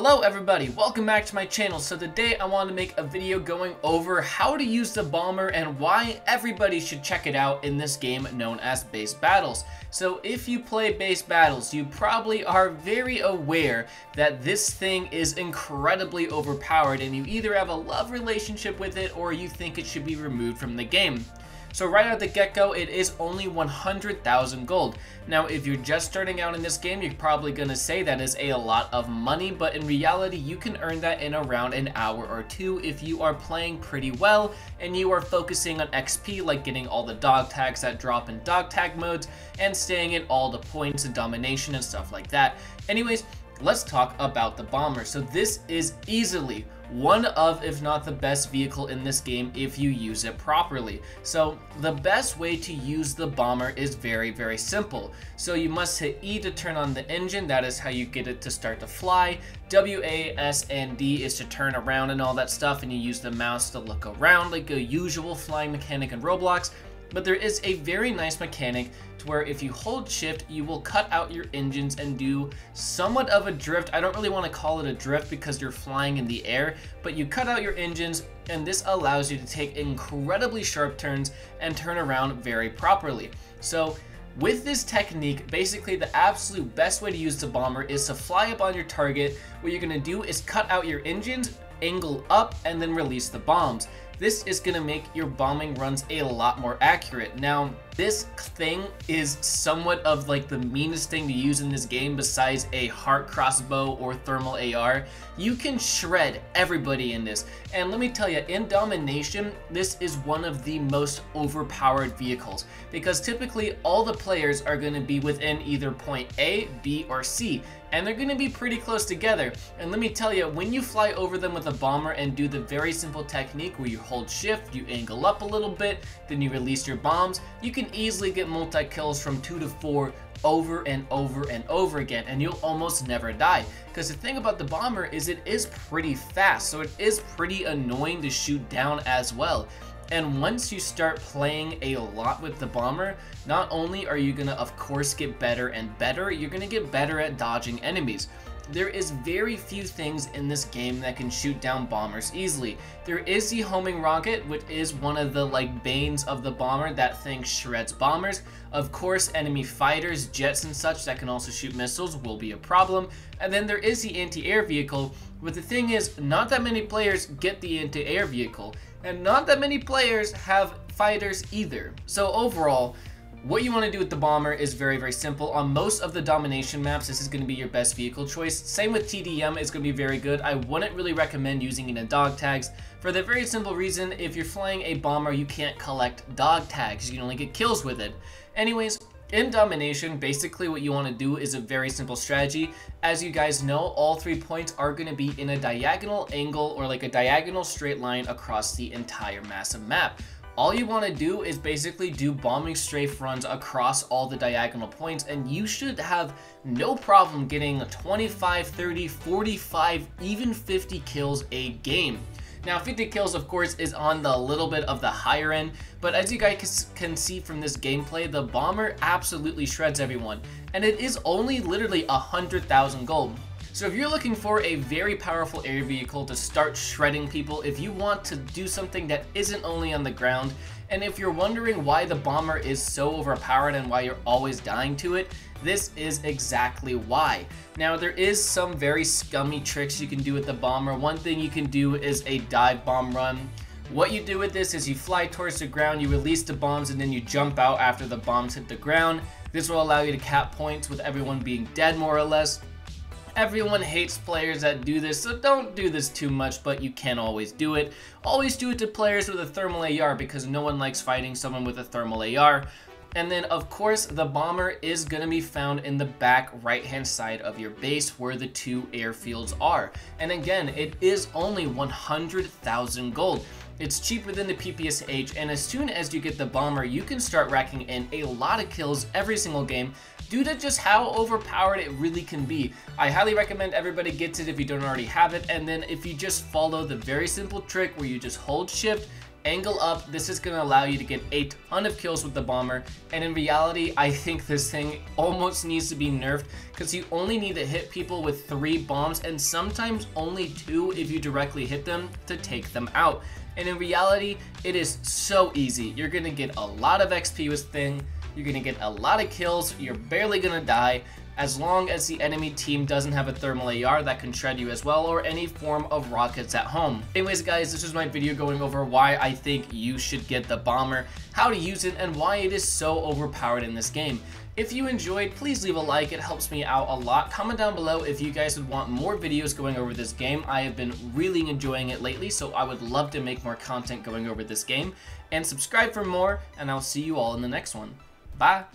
Hello everybody, welcome back to my channel. So today I want to make a video going over how to use the bomber and why everybody should check it out in this game known as Base Battles. So if you play Base Battles, you probably are very aware that this thing is incredibly overpowered and you either have a love relationship with it or you think it should be removed from the game. So right out the get-go, it is only 100,000 gold. Now, if you're just starting out in this game, you're probably going to say that is a lot of money, but in reality, you can earn that in around an hour or two if you are playing pretty well and you are focusing on XP, like getting all the dog tags that drop in dog tag modes and staying in all the points and domination and stuff like that. Anyways, let's talk about the bomber. So this is easily one of, if not the best vehicle in this game if you use it properly. So the best way to use the bomber is very simple. So you must hit E to turn on the engine, that is how you get it to start to fly. W, A, S, and D is to turn around and all that stuff, and you use the mouse to look around like a usual flying mechanic in Roblox. But there is a very nice mechanic to where if you hold shift, you will cut out your engines and do somewhat of a drift. I don't really want to call it a drift because you're flying in the air, but you cut out your engines and this allows you to take incredibly sharp turns and turn around very properly. So with this technique, basically the absolute best way to use the bomber is to fly up on your target. What you're going to do is cut out your engines, angle up, and then release the bombs. This is going to make your bombing runs a lot more accurate. Now, this thing is somewhat of like the meanest thing to use in this game besides a heart crossbow or thermal AR. You can shred everybody in this. And let me tell you, in Domination, this is one of the most overpowered vehicles because typically all the players are going to be within either point A, B, or C. And they're going to be pretty close together. And let me tell you, when you fly over them with a bomber and do the very simple technique where you hold shift, you angle up a little bit, then you release your bombs, you can easily get multi-kills from 2 to 4 over and over and over again, and you'll almost never die. Because the thing about the bomber is it is pretty fast, so it is pretty annoying to shoot down as well. And once you start playing a lot with the bomber, not only are you gonna of course get better and better, you're gonna get better at dodging enemies. There is very few things in this game that can shoot down bombers easily. There is the homing rocket, which is one of the banes of the bomber. That thing shreds bombers. Of course, enemy fighters, jets and such that can also shoot missiles will be a problem. And then there is the anti-air vehicle, but the thing is, not that many players get the anti-air vehicle, and not that many players have fighters either. So overall, what you want to do with the bomber is very simple. On most of the domination maps, this is going to be your best vehicle choice. Same with TDM, it's going to be very good. I wouldn't really recommend using it in dog tags for the very simple reason, if you're flying a bomber, you can't collect dog tags. You can only get kills with it. Anyways, in Domination, basically what you want to do is a very simple strategy. As you guys know, all 3 points are going to be in a diagonal angle or like a diagonal straight line across the entire massive map. All you want to do is basically do bombing strafe runs across all the diagonal points, and you should have no problem getting 25, 30, 45, even 50 kills a game. Now 50 kills of course is on the little bit of the higher end, but as you guys can see from this gameplay, the bomber absolutely shreds everyone, and it is only literally 100,000 gold. So if you're looking for a very powerful air vehicle to start shredding people, if you want to do something that isn't only on the ground, and if you're wondering why the bomber is so overpowered and why you're always dying to it, this is exactly why. Now there is some very scummy tricks you can do with the bomber. One thing you can do is a dive bomb run. What you do with this is you fly towards the ground, you release the bombs, and then you jump out after the bombs hit the ground. This will allow you to cap points with everyone being dead more or less. Everyone hates players that do this, so don't do this too much, but you can always do it. Always do it to players with a thermal AR because no one likes fighting someone with a thermal AR. And then of course the bomber is going to be found in the back right hand side of your base where the 2 airfields are. And again, it is only 100,000 gold. It's cheaper than the PPSH, and as soon as you get the bomber, you can start racking in a lot of kills every single game due to just how overpowered it really can be. I highly recommend everybody gets it if you don't already have it, and then if you just follow the very simple trick where you just hold shift, Angle up, this is going to allow you to get a ton of kills with the bomber, and in reality, I think this thing almost needs to be nerfed because you only need to hit people with 3 bombs and sometimes only 2 if you directly hit them to take them out. And in reality, it is so easy. You're going to get a lot of XP with this thing, you're going to get a lot of kills, you're barely going to die, as long as the enemy team doesn't have a thermal AR that can shred you as well, or any form of rockets at home. Anyways guys, this was my video going over why I think you should get the bomber, how to use it, and why it is so overpowered in this game. If you enjoyed, please leave a like, it helps me out a lot. Comment down below if you guys would want more videos going over this game. I have been really enjoying it lately, so I would love to make more content going over this game. And subscribe for more, and I'll see you all in the next one. Bye!